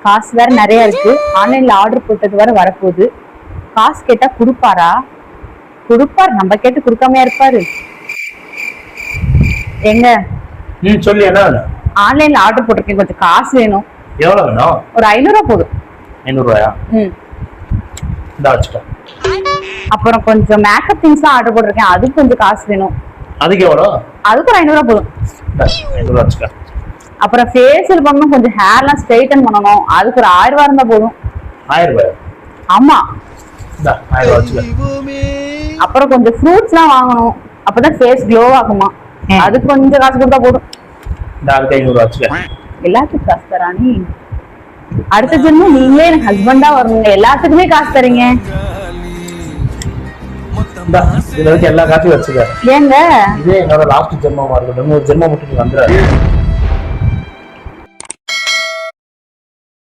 காசு வேற நிறைய இருக்கு. ஆன்லைன்ல ஆர்டர் போட்டது வேற வரப்போகுது. காசு கேட்டா கொடுப்பாரா? கொடுப்பார். நம்ம கேட்டு கொடுக்காமயா இருப்பாரு? எங்க சொல்லி என்ன வேணும்? ஆன்லைன்ல ஆர்டர் போட்டிருக்கேன், கொஞ்சம் காசு வேணும். எவ்வளவு வேணும்? ஒரு 500 ரூபா போதும். 500 ரூபாயா? இந்த வச்சுட்டேன். அப்புறம் கொஞ்சம் மேக்கப் திங்ஸ் ஆர்டர் போட்டிருக்கேன், அதுக்கு கொஞ்சம் காசு வேணும். அதுக்கு எவ்வளோ? அதுக்கு ஒரு 500 ரூபா போதும். 500 ரூபா வச்சுக்க. அப்புறம் ஃபேஷியல் பண்ணணும், கொஞ்சம் ஹேர்லாம் ஸ்ட்ரைட்டன் பண்ணணும், அதுக்கு ஒரு 1000 ரூபா இருந்தா போதும். 1000 ரூபாயா? ஆமா. 1000 ரூபா வச்சுக்க. அப்புறம் கொஞ்சம் ஃப்ரூட்ஸ்லாம் வாங்கணும், அப்பதான் ஃபேஸ் க்ளோ ஆகுமா, அதுக்கு கொஞ்சம் காசு கொடுத்தா போதும். அதுக்கு 500 ரூபா வச்சுக்க. எல்லாத்துக்கும் காசு தரானி. அடுத்த ஜென்மம் நீங்களே எனக்கு ஹஸ்பண்டா வரணுங்க, எல்லாத்துக்குமே காசு தரீங்க. இதுல எல்லா காசையும் வச்சுக்க. ஏங்க இதே என்னோட லாஸ்ட் ஜென்மமா இருக்கட்டும், ஒரு ஜென்மம் மட்டும் நீ வந்துடாது.